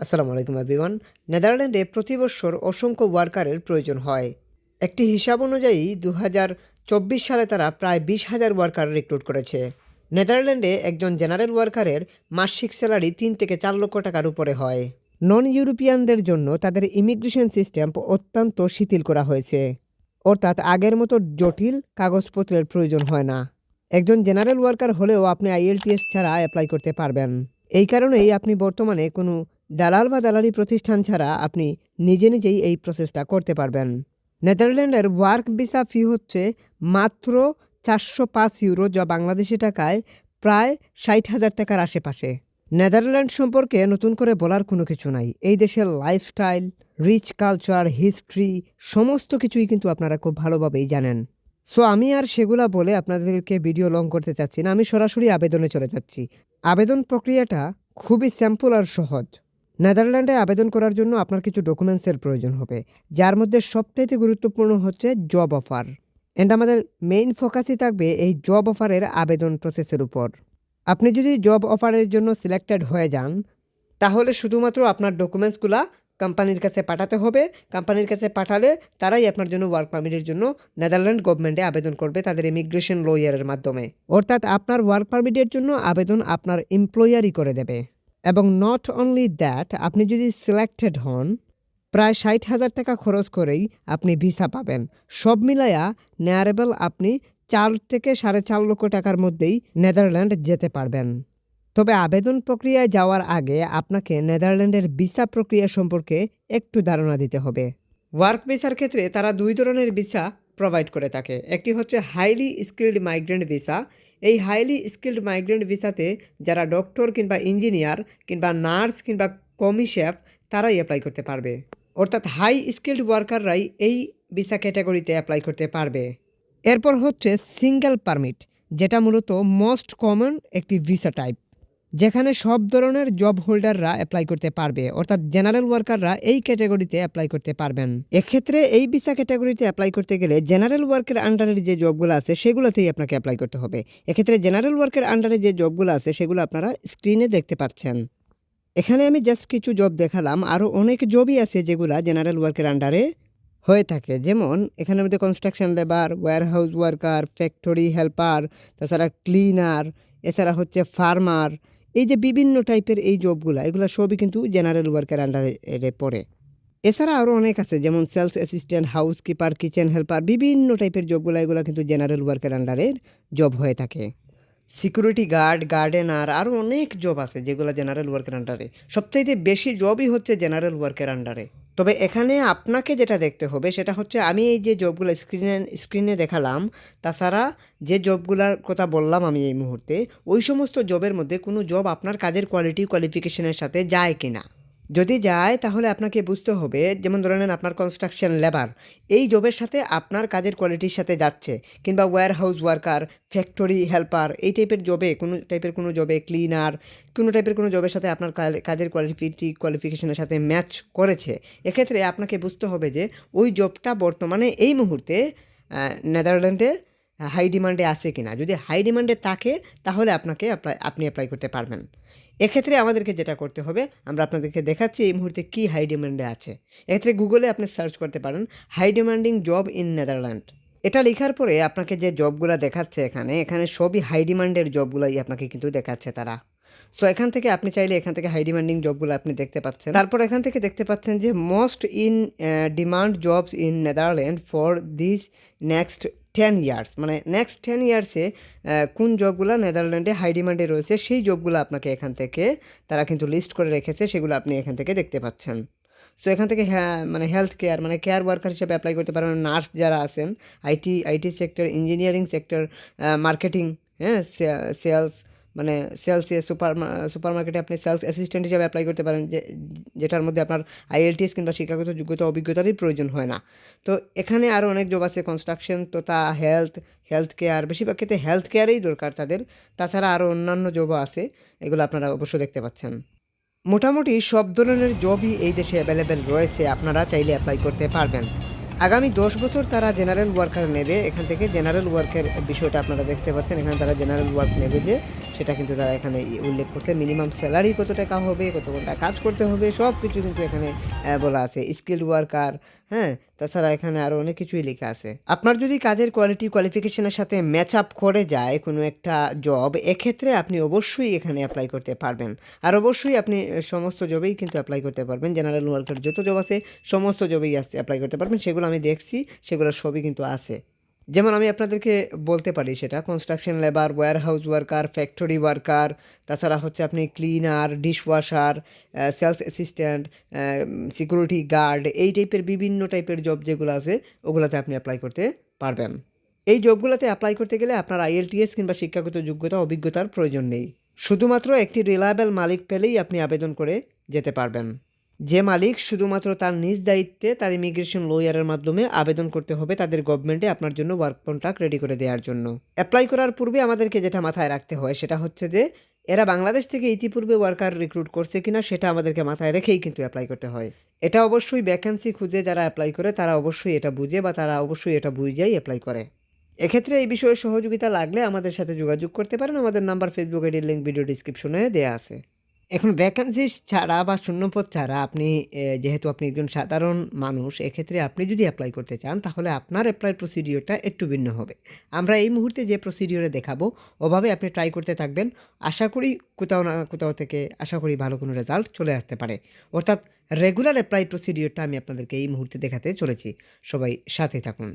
আসসালামু আলাইকুম এভরিওয়ান। নেদারল্যান্ডে প্রতি বছর অসংখ্য ওয়ার্কারের প্রয়োজন হয়। একটি হিসাব অনুযায়ী 2024 সালে তারা প্রায় 20,000 ওয়ার্কার রিক্রুট করেছে। নেদারল্যান্ডে একজন জেনারেল ওয়ার্কারের মাসিক স্যালারি 3 থেকে 4 লক্ষ টাকার উপরে হয়। নন ইউরোপিয়ানদের জন্য তাদের ইমিগ্রেশন সিস্টেম অত্যন্ত শিথিল করা হয়েছে, অর্থাৎ আগের মতো জটিল কাগজপত্রের প্রয়োজন হয় না। একজন জেনারেল ওয়ার্কার হলেও আপনি IELTS ছাড়া অ্যাপ্লাই করতে পারবেন। এই কারণেই আপনি বর্তমানে কোনো দালাল বা দালালি প্রতিষ্ঠান ছাড়া আপনি নিজেই এই প্রসেসটা করতে পারবেন। নেদারল্যান্ডের ওয়ার্ক ভিসা ফি হচ্ছে মাত্র 405 ইউরো, যা বাংলাদেশি টাকায় প্রায় 60,000 টাকার আশেপাশে। নেদারল্যান্ড সম্পর্কে নতুন করে বলার কোনো কিছু নাই। এই দেশের লাইফস্টাইল, রিচ কালচার, হিস্ট্রি সমস্ত কিছুই কিন্তু আপনারা খুব ভালোভাবেই জানেন। সো আমি আর সেগুলা বলে আপনাদেরকে ভিডিও লং করতে চাচ্ছি না, আমি সরাসরি আবেদনে চলে যাচ্ছি। আবেদন প্রক্রিয়াটা খুবই সিম্পল আর সহজ। নেদারল্যান্ডে আবেদন করার জন্য আপনার কিছু ডকুমেন্টসের প্রয়োজন হবে, যার মধ্যে সবথেকে গুরুত্বপূর্ণ হচ্ছে জব অফার। অ্যান্ড আমাদের মেইন ফোকাসই থাকবে এই জব অফারের আবেদন প্রসেসের উপর। আপনি যদি জব অফারের জন্য সিলেক্টেড হয়ে যান, তাহলে শুধুমাত্র আপনার ডকুমেন্টসগুলা কোম্পানির কাছে পাঠাতে হবে। কোম্পানির কাছে পাঠালে তারাই আপনার জন্য ওয়ার্ক পারমিটের জন্য নেদারল্যান্ড গভর্নমেন্টে আবেদন করবে তাদের ইমিগ্রেশন লয়ারের মাধ্যমে। অর্থাৎ আপনার ওয়ার্ক পারমিটের জন্য আবেদন আপনার এমপ্লয়ারই করে দেবে। এবং নট অনলি দ্যাট, আপনি যদি সিলেক্টেড হন, প্রায় 60,000 টাকা খরচ করেই আপনি ভিসা পাবেন। সব মিলায়া নেয়ারেবল আপনি 4 থেকে 4.5 লক্ষ টাকার মধ্যেই নেদারল্যান্ড যেতে পারবেন। তবে আবেদন প্রক্রিয়ায় যাওয়ার আগে আপনাকে নেদারল্যান্ডের ভিসা প্রক্রিয়া সম্পর্কে একটু ধারণা দিতে হবে। ওয়ার্ক ভিসার ক্ষেত্রে তারা 2 ধরনের ভিসা প্রোভাইড করে থাকে। একটি হচ্ছে হাইলি স্কিল্ড মাইগ্রেন্ট ভিসা। এই হাইলি স্কিল্ড মাইগ্রেন্ট ভিসাতে যারা ডক্টর কিংবা ইঞ্জিনিয়ার কিংবা নার্স কিংবা কমিশেফ তারাই অ্যাপ্লাই করতে পারবে। অর্থাৎ হাই স্কিল্ড ওয়ার্কাররাই এই ভিসা ক্যাটাগরিতে অ্যাপ্লাই করতে পারবে। এরপর হচ্ছে সিঙ্গেল পারমিট, যেটা মূলত মোস্ট কমন একটি ভিসা টাইপ, যেখানে সব ধরনের জব হোল্ডাররা অ্যাপ্লাই করতে পারবে। অর্থাৎ জেনারেল ওয়ার্কাররা এই ক্যাটাগরিতে অ্যাপ্লাই করতে পারবেন। এক্ষেত্রে এই ভিসা ক্যাটাগরিতে অ্যাপ্লাই করতে গেলে জেনারেল ওয়ার্কের আন্ডারের যে জবগুলো আছে সেগুলোতেই আপনাকে অ্যাপ্লাই করতে হবে। এক্ষেত্রে জেনারেল ওয়ার্কের আন্ডারে যে জবগুলো আছে সেগুলো আপনারা স্ক্রিনে দেখতে পাচ্ছেন। এখানে আমি জাস্ট কিছু জব দেখালাম, আরও অনেক জবই আছে যেগুলা জেনারেল ওয়ার্কের আন্ডারে হয়ে থাকে। যেমন এখানের মধ্যে construction labour, warehouse worker, factory helper, তাছাড়া ক্লিনার, এছাড়া হচ্ছে ফার্মার। এই যে বিভিন্ন টাইপের এই জবগুলো, এগুলো সবই কিন্তু জেনারেল ওয়ার্কের আন্ডারে পড়ে। এছাড়া আরও অনেক আছে, যেমন sales assistant, housekeeper, kitchen helper, বিভিন্ন টাইপের জবগুলো, এগুলো কিন্তু জেনারেল ওয়ার্কের আন্ডারের জব হয়ে থাকে। সিকিউরিটি গার্ড, গার্ডেনার, আরও অনেক জব আছে যেগুলো জেনারেল ওয়ার্কের আন্ডারে। সবচাইতে বেশি জবই হচ্ছে জেনারেল ওয়ার্কের আন্ডারে। তবে এখানে আপনাকে যেটা দেখতে হবে সেটা হচ্ছে, আমি এই যে জবগুলো স্ক্রিনে দেখালাম, তাছাড়া যে জবগুলোর কথা বললাম আমি এই মুহূর্তে, ওই সমস্ত জবের মধ্যে কোনো জব আপনার কাজের কোয়ালিফিকেশনের সাথে যায় কি না। যদি যায় তাহলে আপনাকে বুঝতে হবে, যেমন ধরে নেন আপনার কনস্ট্রাকশন লেবার, এই জবের সাথে আপনার কাজের কোয়ালিটির সাথে যাচ্ছে, কিংবা ওয়্যারহাউস ওয়ার্কার, ফ্যাক্টরি হেল্পার, এই টাইপের জবে কোনো জবে, ক্লিনার, কোনো টাইপের কোনো জবের সাথে আপনার কাজের কোয়ালিফিকেশনের সাথে ম্যাচ করেছে। এক্ষেত্রে আপনাকে বুঝতে হবে যে ওই জবটা বর্তমানে এই মুহূর্তে নেদারল্যান্ডে হাই ডিমান্ডে আছে কিনা। যদি হাই ডিমান্ডে থাকে তাহলে আপনি অ্যাপ্লাই করতে পারবেন। এক্ষেত্রে আমাদেরকে যেটা করতে হবে, আমরা আপনাদেরকে দেখাচ্ছি এই মুহূর্তে কী হাই ডিমান্ডে আছে। এক্ষেত্রে গুগলে আপনি সার্চ করতে পারেন high demanding job in Netherland. এটা লেখার পরে আপনাকে যে জবগুলো দেখাচ্ছে এখানে সবই হাই ডিমান্ডের জবগুলোই আপনাকে কিন্তু দেখাচ্ছে তারা। সো এখান থেকে আপনি চাইলে এখান থেকে হাই ডিমান্ডিং জবগুলো আপনি দেখতে পাচ্ছেন। তারপর এখান থেকে দেখতে পাচ্ছেন যে most in demand jobs in Netherland for this next 10 years, মানে নেক্সট 10 ইয়ার্সে কোন জবগুলো নেদারল্যান্ডে হাই ডিমান্ডে রয়েছে সেই জবগুলো আপনাকে এখান থেকে তারা কিন্তু লিস্ট করে রেখেছে, সেগুলো আপনি এখান থেকে দেখতে পাচ্ছেন। সো এখান থেকে মানে হেলথ কেয়ার, মানে কেয়ার ওয়ার্কার হিসেবে অ্যাপ্লাই করতে পারেন। নার্স যারা আছেন, IT sector, engineering sector, marketing, হ্যাঁ, সেলস, মানে সেলসে সুপার মার্কেটে আপনি সেলস অ্যাসিস্ট্যান্ট হিসেবে অ্যাপ্লাই করতে পারেন, যেটার মধ্যে আপনার IELTS কিংবা শিক্ষাগত যোগ্যতা অভিজ্ঞতারই প্রয়োজন হয় না। তো এখানে আরও অনেক জব আছে, কনস্ট্রাকশন তথা হেলথ কেয়ার, বেশিরভাগ ক্ষেত্রে হেলথ কেয়ারেই দরকার তাদের। তাছাড়া আরও অন্যান্য জবও আছে, এগুলো আপনারা অবশ্যই দেখতে পাচ্ছেন। মোটামুটি সব ধরনের জবই এই দেশে অ্যাভেলেবেল রয়েছে, আপনারা চাইলে অ্যাপ্লাই করতে পারবেন। আগামী 10 বছর তারা জেনারেল ওয়ার্কার নেবে। এখান থেকে জেনারেল ওয়ার্কের বিষয়টা আপনারা দেখতে পাচ্ছেন, এখানে তারা জেনারেল ওয়ার্ক নেবে যে সেটা কিন্তু তারা এখানে উল্লেখ করছে। মিনিমাম স্যালারি কত টাকা হবে, কত ঘন্টা কাজ করতে হবে, সব কিছু কিন্তু এখানে বলা আছে। স্কিলড ওয়ার্কার, হ্যাঁ, তাছাড়া এখানে আরও অনেক কিছুই লেখা আছে। আপনার যদি কাজের কোয়ালিটি কোয়ালিফিকেশনের সাথে ম্যাচ আপ করে যায় কোনো একটা জব, এক্ষেত্রে আপনি অবশ্যই এখানে অ্যাপ্লাই করতে পারবেন। আর অবশ্যই আপনি সমস্ত জবেই কিন্তু অ্যাপ্লাই করতে পারবেন। জেনারেল ওয়ার্কার যত জব আছে সমস্ত জবেই অ্যাপ্লাই করতে পারবেন। সেগুলো আমি দেখছি, সেগুলো সবই কিন্তু আছে। যেমন আমি আপনাদেরকে বলতে পারি সেটা construction labour, warehouse worker, factory worker, তাছাড়া হচ্ছে আপনি cleaner, dishwasher, sales assistant, security guard, এই টাইপের বিভিন্ন টাইপের জব যেগুলো আছে ওগুলোতে আপনি অ্যাপ্লাই করতে পারবেন। এই জবগুলোতে অ্যাপ্লাই করতে গেলে আপনার IELTS কিংবা শিক্ষাগত যোগ্যতা অভিজ্ঞতার প্রয়োজন নেই। শুধুমাত্র একটি রিলায়েবল মালিক পেলেই আপনি আবেদন করে যেতে পারবেন। যে মালিক শুধুমাত্র তার নিজ দায়িত্বে তার ইমিগ্রেশন লয়ারের মাধ্যমে আবেদন করতে হবে তাদের গভর্নমেন্টে আপনার জন্য ওয়ার্ক কন্ট্রাক্ট রেডি করে দেওয়ার জন্য। অ্যাপ্লাই করার পূর্বে আমাদেরকে যেটা মাথায় রাখতে হয় সেটা হচ্ছে যে এরা বাংলাদেশ থেকে ইতিপূর্বে ওয়ার্কার রিক্রুট করছে কিনা সেটা আমাদেরকে মাথায় রেখেই কিন্তু অ্যাপ্লাই করতে হয়। এটা অবশ্যই ভ্যাকেন্সি খুঁজে যারা অ্যাপ্লাই করে তারা অবশ্যই এটা বুঝে বা তারা অবশ্যই এটা বুঝেই অ্যাপ্লাই করে। এক্ষেত্রে এই বিষয়ে সহযোগিতা লাগলে আমাদের সাথে যোগাযোগ করতে পারেন। আমাদের নাম্বার, ফেসবুক আইডির লিঙ্ক ভিডিও ডিসক্রিপশনে দেওয়া আছে। এখন ভ্যাকেন্সি ছাড়া বা শূন্যপদ ছাড়া আপনি যেহেতু আপনি একজন সাধারণ মানুষ, এক্ষেত্রে আপনি যদি অ্যাপ্লাই করতে চান তাহলে আপনার অ্যাপ্লাই প্রসিডিওরটা একটু ভিন্ন হবে। আমরা এই মুহূর্তে যে প্রসিডিওরে দেখাবো ওভাবে আপনি ট্রাই করতে থাকবেন। আশা করি কোথাও না কোথাও থেকে আশা করি ভালো কোনো রেজাল্ট চলে আসতে পারে। অর্থাৎ রেগুলার অ্যাপ্লাই প্রসিডিওরটা আমি আপনাদেরকে এই মুহূর্তে দেখাতে চলেছি। সবাই সাথেই থাকুন।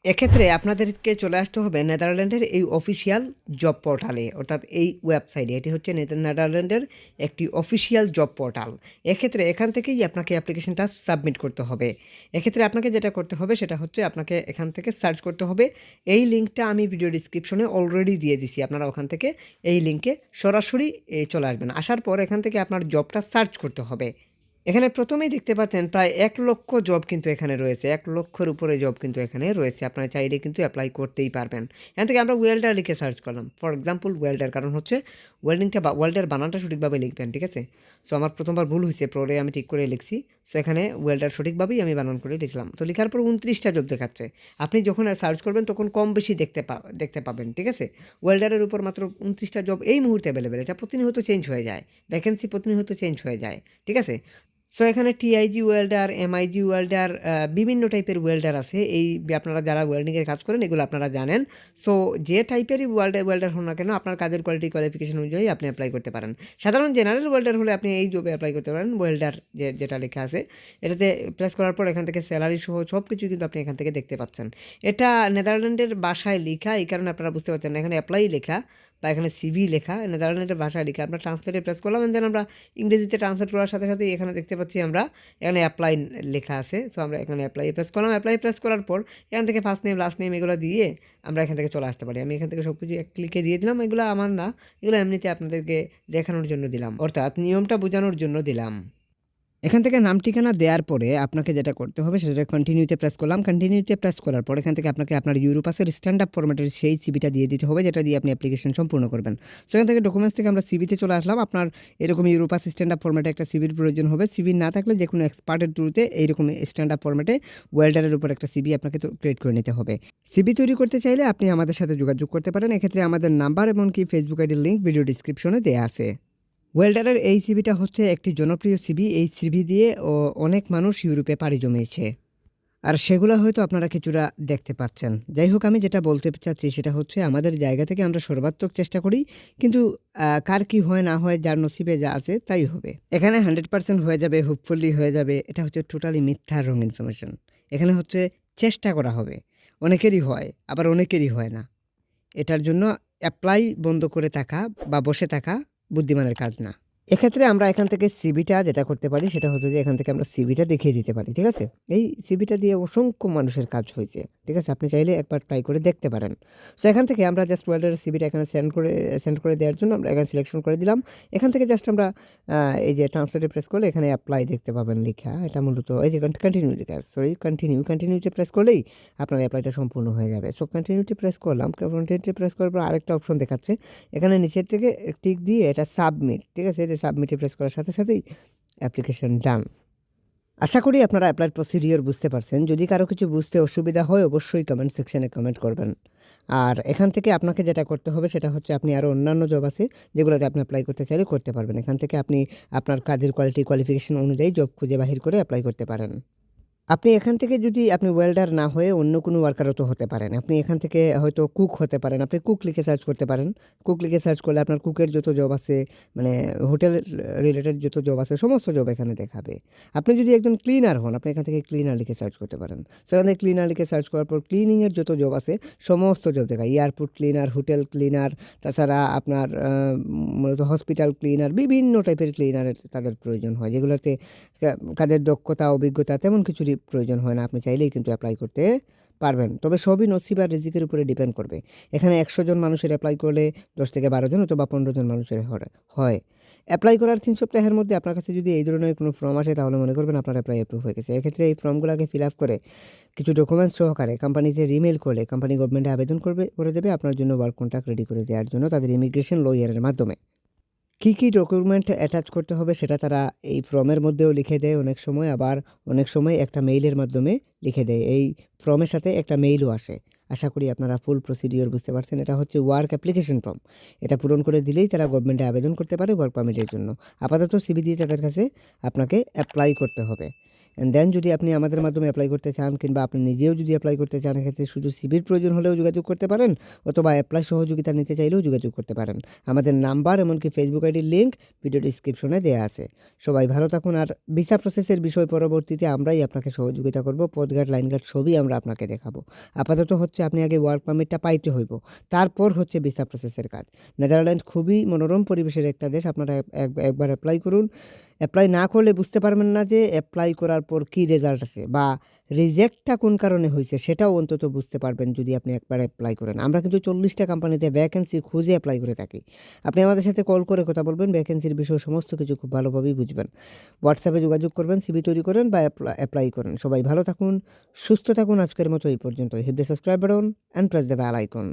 এক্ষেত্রে আপনাদেরকে চলে আসতে হবে নেদারল্যান্ডের এই অফিসিয়াল জব পোর্টালে, অর্থাৎ এই ওয়েবসাইটে। এটি হচ্ছে নেদারল্যান্ডের একটি অফিসিয়াল জব পোর্টাল। এক্ষেত্রে এখান থেকেই আপনাকে অ্যাপ্লিকেশনটা সাবমিট করতে হবে। এক্ষেত্রে আপনাকে যেটা করতে হবে সেটা হচ্ছে আপনাকে এখান থেকে সার্চ করতে হবে। এই লিঙ্কটা আমি ভিডিও ডিসক্রিপশনে অলরেডি দিয়ে দিছি। আপনারা ওখান থেকে এই লিঙ্কে সরাসরি চলে আসবেন। আসার পর এখান থেকে আপনার জবটা সার্চ করতে হবে। এখানে প্রথমেই দেখতে পাচ্ছেন প্রায় 1 লক্ষ জব কিন্তু এখানে রয়েছে। 1 লক্ষের উপরে জব কিন্তু এখানে রয়েছে। আপনারা চাইলে কিন্তু অ্যাপ্লাই করতেই পারবেন। এখান থেকে আমরা ওয়েল্ডার লিখে সার্চ করলাম। ফর এক্সাম্পল ওয়েল্ডার, কারণ হচ্ছে ওয়েল্ডিংটা বা ওয়েল্ডার বানানটা সঠিকভাবে লিখবেন, ঠিক আছে? সো আমার প্রথমবার ভুল হয়েছে, পরে আমি ঠিক করে লিখছি। সো এখানে ওয়েল্ডার সঠিকভাবেই আমি বানান করে লিখলাম। তো লেখার পর 29টা জব দেখাচ্ছে। আপনি যখন সার্চ করবেন তখন কম বেশি দেখতে পাবেন, ঠিক আছে? ওয়েল্ডারের উপর মাত্র 29টা জব এই মুহূর্তে অ্যাভেলেবেল। এটা প্রতিনিয়ত চেঞ্জ হয়ে যায়, ভ্যাকেন্সি প্রতিনিয়ত চেঞ্জ হয়ে যায়, ঠিক আছে? সো এখানে TIG ওয়েল্ডার, MIG ওয়েল্ডার, বিভিন্ন টাইপের ওয়েল্ডার আছে। এই আপনারা যারা ওয়েল্ডিংয়ের কাজ করেন এগুলো আপনারা জানেন। সো যে টাইপেরই ওয়েল্ডার হন না কেন আপনার কাজের কোয়ালিটি কোয়ালিফিকেশন অনুযায়ী আপনি অ্যাপ্লাই করতে পারেন। সাধারণ জেনারেল ওয়েল্ডার হলে আপনি এই জবে অ্যাপ্লাই করতে পারেন। ওয়েল্ডার যেটা লেখা আছে এটাতে প্রেস করার পর এখান থেকে স্যালারি সহ সব কিছু কিন্তু আপনি এখান থেকে দেখতে পাচ্ছেন। এটা নেদারল্যান্ডের ভাষায় লেখা, এই কারণে আপনারা বুঝতে পারছেন না এখানে অ্যাপ্লাই লেখা বা এখানে CV লেখা, নেদারল্যান্ডের ভাষায় লেখা। আমরা ট্রান্সলেটে প্রেস করলাম, দেন আমরা ইংরেজিতে ট্রান্সলেট করার সাথে সাথে এখানে দেখতে পাচ্ছি আমরা এখানে অ্যাপ্লাই লেখা আছে। সো আমরা এখানে অ্যাপ্লাই প্রেস করলাম। অ্যাপ্লাই প্রেস করার পর এখান থেকে ফার্স্ট নেম, লাস্ট নেম এগুলো দিয়ে আমরা এখান থেকে চলে আসতে পারি। আমি এখান থেকে সব কিছু এক ক্লিকে দিয়ে দিলাম। এগুলো আমার না, এগুলো এমনিতে আপনাদেরকে দেখানোর জন্য দিলাম, অর্থাৎ নিয়মটা বোঝানোর জন্য দিলাম। এখান থেকে নাম ঠিকানা দেওয়ার পরে আপনাকে যেটা করতে হবে সেটা কন্টিনিউতে প্রেস করলাম। কন্টিনিউতে প্রেস করার পর এখান থেকে আপনাকে আপনার ইউরোপাসের স্ট্যান্ড আপ ফরম্যাটের সেই সিভিটা দিয়ে দিতে হবে, যেটা দিয়ে আপনি অ্যাপ্লিকেশন সম্পূর্ণ করবেন। সেখান থেকে ডকুমেন্টস থেকে আমরা সিভিতে চলে আসলাম। আপনার এরকম ইউরোপাস স্ট্যান্ড আপ ফরম্যাটে একটা সিভির প্রয়োজন হবে। সিভি না থাকলে যে কোনো এক্সপার্টের থ্রুতে এইরকম স্ট্যান্ড আপ ফরম্যাটে ওয়েল্ডারের উপর একটা সিভি আপনাকে তো ক্রিয়েট করে নিতে হবে। সিভি তৈরি করতে চাইলে আপনি আমাদের সাথে যোগাযোগ করতে পারেন। এক্ষেত্রে আমাদের নাম্বার এমনকি ফেসবুক আইডির লিঙ্ক ভিডিও ডিসক্রিপশনে দেওয়া আছে। ওয়েল্ডারের এই সিভিটা হচ্ছে একটি জনপ্রিয় সিভি। এই সিভি দিয়ে অনেক মানুষ ইউরোপে পাড়ি জমিয়েছে, আর সেগুলো হয়তো আপনারা কিছুটা দেখতে পাচ্ছেন। যাই হোক, আমি যেটা বলতে চাচ্ছি সেটা হচ্ছে আমাদের জায়গা থেকে আমরা সর্বাত্মক চেষ্টা করি, কিন্তু কার কি হয় না হয় যার নসিবে যা আছে তাই হবে। এখানে 100% হয়ে যাবে, হোপফুলি হয়ে যাবে, এটা হচ্ছে টোটালি মিথ্যা, রং ইনফরমেশন। এখানে হচ্ছে চেষ্টা করা হবে। অনেকেরই হয়, আবার অনেকেরই হয় না। এটার জন্য অ্যাপ্লাই বন্ধ করে থাকা বা বসে থাকা বুদ্ধিমানের কাজ না। এক্ষেত্রে আমরা এখান থেকে সিভিটা যেটা করতে পারি সেটা হচ্ছে যে এখান থেকে আমরা সিভিটা দেখিয়ে দিতে পারি, ঠিক আছে? এই সিভিটা দিয়ে অসংখ্য মানুষের কাজ হয়েছে, ঠিক আছে? আপনি চাইলে একবার ট্রাই করে দেখতে পারেন। সো এখান থেকে আমরা জাস্ট ওয়েল্ডারের সিভিটা এখানে সেন্ড করে দেওয়ার জন্য আমরা এখানে সিলেকশন করে দিলাম। এখান থেকে জাস্ট আমরা এই যে ট্রান্সলেটে প্রেস করলে এখানে অ্যাপ্লাই দেখতে পাবেন লেখা। এটা মূলত এই যে কন্টিনিউ লেখা, কন্টিনিউতে প্রেস করলেই আপনার অ্যাপ্লাইটা সম্পূর্ণ হয়ে যাবে। সো কন্টিনিউতে প্রেস করলাম। কন্টিনিউতে প্রেস করার পর আরেকটা অপশন দেখাচ্ছে এখানে নিচের থেকে টিক দিয়ে এটা সাবমিট, ঠিক আছে? সাবমিটে প্রেস করার সাথে সাথেই অ্যাপ্লিকেশন ডান। আশা করি আপনারা অ্যাপ্লাই প্রসিডিওর বুঝতে পারছেন। যদি কারো কিছু বুঝতে অসুবিধা হয় অবশ্যই কমেন্ট সেকশনে কমেন্ট করবেন। আর এখান থেকে আপনাকে যেটা করতে হবে সেটা হচ্ছে আপনি আরও অন্যান্য জব আছে যেগুলোতে আপনি অ্যাপ্লাই করতে চাইলে করতে পারবেন। এখান থেকে আপনি আপনার কাজের কোয়ালিফিকেশন অনুযায়ী জব খুঁজে বাহির করে অ্যাপ্লাই করতে পারেন। আপনি এখান থেকে যদি আপনি ওয়েল্ডার না হয়ে অন্য কোনো ওয়ার্কারও তো হতে পারেন। আপনি এখান থেকে হয়তো কুক হতে পারেন। আপনি কুক লিখে সার্চ করতে পারেন। কুক লিখে সার্চ করলে আপনার কুকের যত জব আছে, মানে হোটেল রিলেটেড যত জব আছে সমস্ত জব এখানে দেখাবে। আপনি যদি একজন ক্লিনার হন, আপনি এখান থেকে ক্লিনার লিখে সার্চ করতে পারেন। সেখান থেকে ক্লিনার লিখে সার্চ করার পর ক্লিনিংয়ের যত জব আছে সমস্ত জব দেখায়। এয়ারপোর্ট ক্লিনার, হোটেল ক্লিনার, তাছাড়া আপনার মূলত হসপিটাল ক্লিনার, বিভিন্ন টাইপের ক্লিনারের তাদের প্রয়োজন হয়, যেগুলোতে কাজের দক্ষতা, অভিজ্ঞতা তেমন কিছুরই প্রয়োজন হয় না। আপনি চাইলেই কিন্তু অ্যাপ্লাই করতে পারবেন। তবে সবই নসিব আর রিজিকের উপরে ডিপেন্ড করবে। এখানে ১০০ জন মানুষের অ্যাপ্লাই করলে ১০ থেকে ১২ জন অথবা ১৫ জন মানুষের হয়। অ্যাপ্লাই করার ৩ সপ্তাহের মধ্যে আপনার কাছে যদি এই ধরনের কোনো ফর্ম আসে তাহলে মনে করবেন আপনার অ্যাপ্লাই অ্যাপ্রুভ হয়ে গেছে। এক্ষেত্রে এই ফর্মগুলোকে ফিল আপ করে কিছু ডকুমেন্টস সহকারে কোম্পানিতে ইমেইল করলে কোম্পানি গভর্নমেন্টে আবেদন করে দেবে আপনার জন্য ওয়ার্ক কন্ট্রাক্ট রেডি করে দেওয়ার জন্য তাদের ইমিগ্রেশন লয়ারের মাধ্যমে। কী কী ডকুমেন্ট অ্যাটাচ করতে হবে সেটা তারা এই ফর্মের মধ্যেও লিখে দেয় অনেক সময়, আবার অনেক সময় একটা মেইলের মাধ্যমে লিখে দেয়। এই ফর্মের সাথে একটা মেইলও আসে। আশা করি আপনারা ফুল প্রসিডিওর বুঝতে পারছেন। এটা হচ্ছে ওয়ার্ক অ্যাপ্লিকেশন ফর্ম। এটা পূরণ করে দিলেই তারা গভর্নমেন্টে আবেদন করতে পারে ওয়ার্ক পারমিটের জন্য। আপাতত সিভি দিয়ে তাদের কাছে আপনাকে অ্যাপ্লাই করতে হবে। অ্যান্ড দেন যদি আপনি আমাদের মাধ্যমে অ্যাপ্লাই করতে চান কিংবা আপনি নিজেও যদি অ্যাপ্লাই করতে চান, এক্ষেত্রে শুধু সিভির প্রয়োজন হলেও যোগাযোগ করতে পারেন, অথবা অ্যাপ্লাই সহযোগিতা নিতে চাইলেও যোগাযোগ করতে পারেন। আমাদের নাম্বার এমনকি ফেসবুক আইডির লিঙ্ক ভিডিও ডিসক্রিপশনে দেওয়া আছে। সবাই ভালো থাকুন। আর ভিসা প্রসেসের বিষয় পরবর্তীতে আমরাই আপনাকে সহযোগিতা করব। পথ গার্ড, লাইন গার্ড সবই আমরা আপনাকে দেখাবো। আপাতত হচ্ছে আপনি আগে ওয়ার্ক পারমিটটা পাইতে হইব, তারপর হচ্ছে ভিসা প্রসেসের কাজ। নেদারল্যান্ড খুবই মনোরম পরিবেশের একটা দেশ। আপনারা একবার অ্যাপ্লাই করুন। অ্যাপ্লাই না করলে বুঝতে পারবেন না যে অ্যাপ্লাই করার পর কী রেজাল্ট আসে বা রিজেক্টটা কোন কারণে হয়েছে সেটাও অন্তত বুঝতে পারবেন যদি আপনি একবার অ্যাপ্লাই করেন। আমরা কিন্তু ৪০টা কোম্পানিতে ভ্যাকেন্সি খুঁজে অ্যাপ্লাই করে থাকি। আপনি আমাদের সাথে কল করে কথা বলবেন, ভ্যাকেন্সির বিষয়ে সমস্ত কিছু খুব ভালোভাবেই বুঝবেন। হোয়াটসঅ্যাপে যোগাযোগ করবেন, সিভি তৈরি করেন বা অ্যাপ্লাই করেন। সবাই ভালো থাকুন, সুস্থ থাকুন। আজকের মতো এই পর্যন্ত। Hit the subscribe button and press the bell icon.